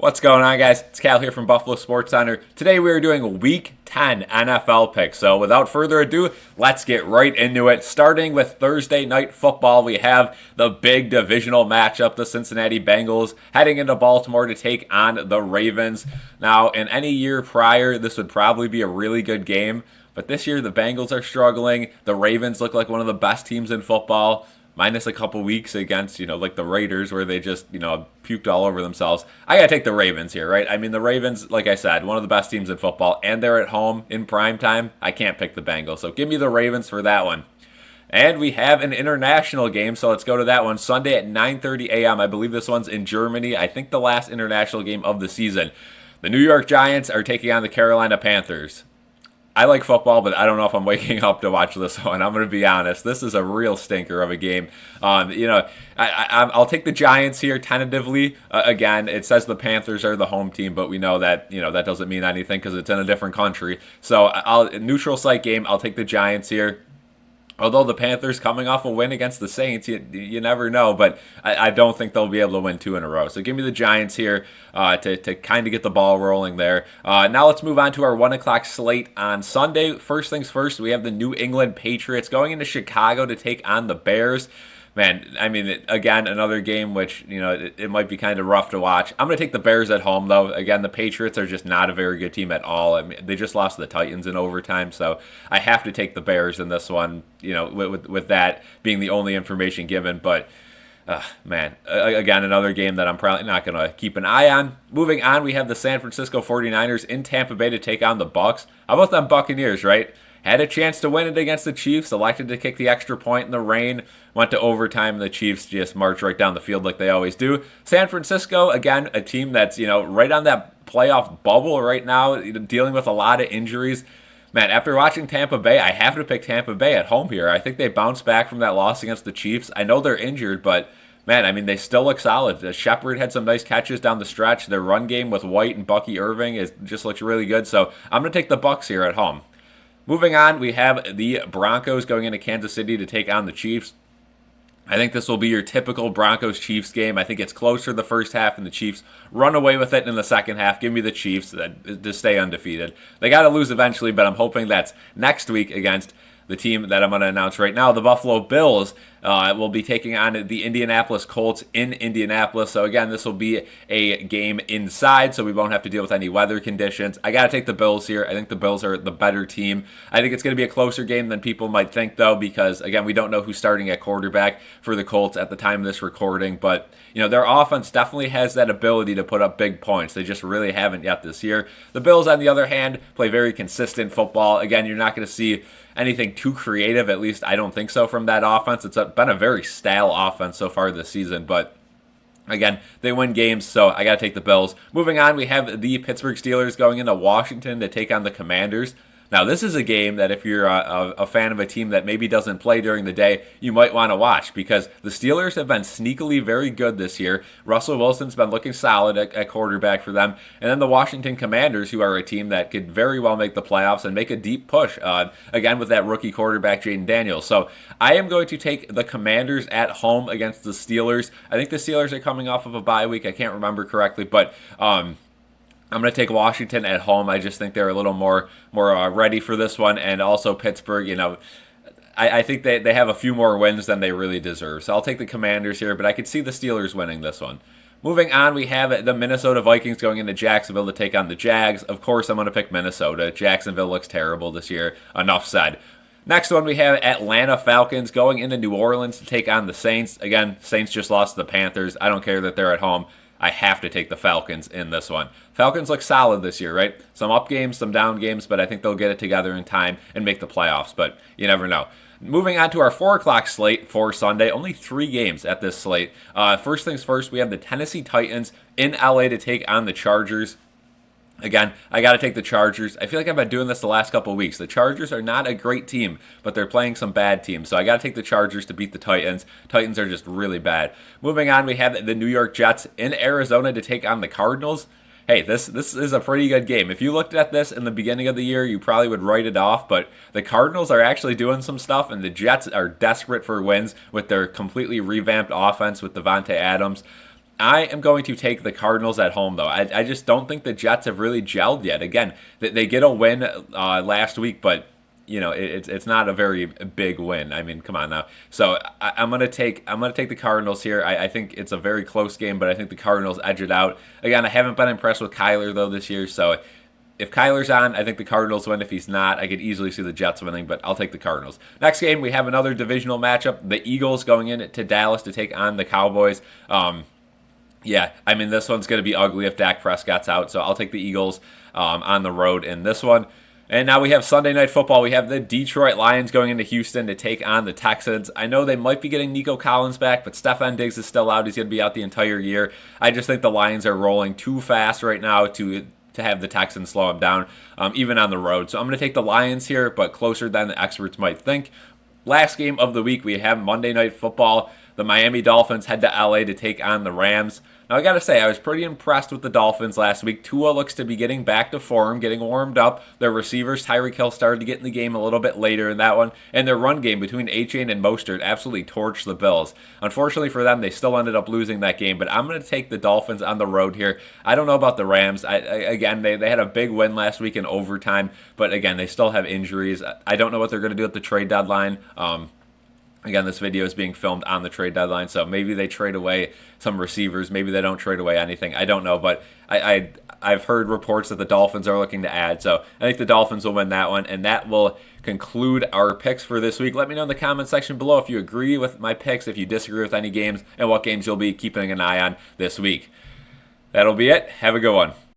What's going on, guys? It's Cal here from Buffalo Sports Center. Today we are doing a Week 10 NFL pick. So without further ado, let's get right into it. Starting with Thursday Night Football, we have the big divisional matchup, the Cincinnati Bengals heading into Baltimore to take on the Ravens. Now, in any year prior, this would probably be a really good game. But this year, the Bengals are struggling. The Ravens look like one of the best teams in football. Minus a couple weeks against, like the Raiders where they just, puked all over themselves. I got to take the Ravens here, right? I mean, the Ravens, like I said, one of the best teams in football, and they're at home in prime time. I can't pick the Bengals, so give me the Ravens for that one. And we have an international game, so let's go to that one. Sunday at 9:30 a.m. I believe this one's in Germany. I think the last international game of the season. The New York Giants are taking on the Carolina Panthers. I like football, but I don't know if I'm waking up to watch this one. I'm going to be honest. This is a real stinker of a game. I'll take the Giants here tentatively. Again, it says the Panthers are the home team, but we know that that doesn't mean anything because it's in a different country. So neutral site game. I'll take the Giants here. Although the Panthers coming off a win against the Saints, you never know, but I don't think they'll be able to win two in a row. So give me the Giants here to kind of get the ball rolling there. Now let's move on to our 1 o'clock slate on Sunday. First things first, we have the New England Patriots going into Chicago to take on the Bears. Man, I mean, again, another game which, it might be kind of rough to watch. I'm going to take the Bears at home, though. Again, the Patriots are just not a very good team at all. I mean, they just lost to the Titans in overtime, so I have to take the Bears in this one, with that being the only information given. But, again, another game that I'm probably not going to keep an eye on. Moving on, we have the San Francisco 49ers in Tampa Bay to take on the Bucs. How about them Buccaneers, right? Had a chance to win it against the Chiefs, elected to kick the extra point in the rain, went to overtime, and the Chiefs just marched right down the field like they always do. San Francisco, again, a team that's, right on that playoff bubble right now, dealing with a lot of injuries. Man, after watching Tampa Bay, I have to pick Tampa Bay at home here. I think they bounced back from that loss against the Chiefs. I know they're injured, but man, I mean, they still look solid. Shepard had some nice catches down the stretch. Their run game with White and Bucky Irving just looks really good. So I'm going to take the Bucs here at home. Moving on, we have the Broncos going into Kansas City to take on the Chiefs. I think this will be your typical Broncos-Chiefs game. I think it's closer the first half, and the Chiefs run away with it in the second half. Give me the Chiefs to stay undefeated. They got to lose eventually, but I'm hoping that's next week against the team that I'm going to announce right now. The Buffalo Bills will be taking on the Indianapolis Colts in Indianapolis. So again, this will be a game inside, so we won't have to deal with any weather conditions. I got to take the Bills here. I think the Bills are the better team. I think it's going to be a closer game than people might think, though, because again, we don't know who's starting at quarterback for the Colts at the time of this recording. But their offense definitely has that ability to put up big points. They just really haven't yet this year. The Bills, on the other hand, play very consistent football. Again, you're not going to see anything too creative, at least I don't think so, from that offense. It's been a very stale offense so far this season, but again, they win games, so I got to take the Bills. Moving on, we have the Pittsburgh Steelers going into Washington to take on the Commanders. Now, this is a game that if you're a fan of a team that maybe doesn't play during the day, you might want to watch because the Steelers have been sneakily very good this year. Russell Wilson's been looking solid at quarterback for them. And then the Washington Commanders, who are a team that could very well make the playoffs and make a deep push, again, with that rookie quarterback, Jaden Daniels. So I am going to take the Commanders at home against the Steelers. I think the Steelers are coming off of a bye week. I can't remember correctly, but I'm going to take Washington at home. I just think they're a little more ready for this one. And also Pittsburgh, I think they have a few more wins than they really deserve. So I'll take the Commanders here, but I could see the Steelers winning this one. Moving on, we have the Minnesota Vikings going into Jacksonville to take on the Jags. Of course, I'm going to pick Minnesota. Jacksonville looks terrible this year. Enough said. Next one, we have Atlanta Falcons going into New Orleans to take on the Saints. Again, Saints just lost to the Panthers. I don't care that they're at home. I have to take the Falcons in this one. Falcons look solid this year, right? Some up games, some down games, but I think they'll get it together in time and make the playoffs, but you never know. Moving on to our 4 o'clock slate for Sunday. Only 3 games at this slate. First things first, we have the Tennessee Titans in LA to take on the Chargers. Again, I got to take the Chargers. I feel like I've been doing this the last couple of weeks. The Chargers are not a great team, but they're playing some bad teams. So I got to take the Chargers to beat the Titans. Titans are just really bad. Moving on, we have the New York Jets in Arizona to take on the Cardinals. Hey, this is a pretty good game. If you looked at this in the beginning of the year, you probably would write it off, but the Cardinals are actually doing some stuff, and the Jets are desperate for wins with their completely revamped offense with Devontae Adams. I am going to take the Cardinals at home, though. I just don't think the Jets have really gelled yet. Again, they get a win last week, but it's not a very big win. I mean, come on now. So I'm gonna take the Cardinals here. I think it's a very close game, but I think the Cardinals edge it out. Again, I haven't been impressed with Kyler though this year, so if Kyler's on, I think the Cardinals win. If he's not, I could easily see the Jets winning, but I'll take the Cardinals. Next game, we have another divisional matchup. The Eagles going in to Dallas to take on the Cowboys. Yeah, I mean, this one's going to be ugly if Dak Prescott's out, so I'll take the Eagles on the road in this one. And now we have Sunday Night Football. We have the Detroit Lions going into Houston to take on the Texans. I know they might be getting Nico Collins back, but Stephon Diggs is still out. He's going to be out the entire year. I just think the Lions are rolling too fast right now to have the Texans slow them down, even on the road. So I'm going to take the Lions here, but closer than the experts might think. Last game of the week, we have Monday Night Football. The Miami Dolphins head to LA to take on the Rams. Now, I got to say, I was pretty impressed with the Dolphins last week. Tua looks to be getting back to form, getting warmed up. Their receivers, Tyreek Hill, started to get in the game a little bit later in that one. And their run game between Achane and Mostert absolutely torched the Bills. Unfortunately for them, they still ended up losing that game. But I'm going to take the Dolphins on the road here. I don't know about the Rams. Again, they had a big win last week in overtime. But again, they still have injuries. I don't know what they're going to do at the trade deadline. Again, this video is being filmed on the trade deadline, so maybe they trade away some receivers. Maybe they don't trade away anything. I don't know, but I've heard reports that the Dolphins are looking to add, so I think the Dolphins will win that one, and that will conclude our picks for this week. Let me know in the comment section below if you agree with my picks, if you disagree with any games, and what games you'll be keeping an eye on this week. That'll be it. Have a good one.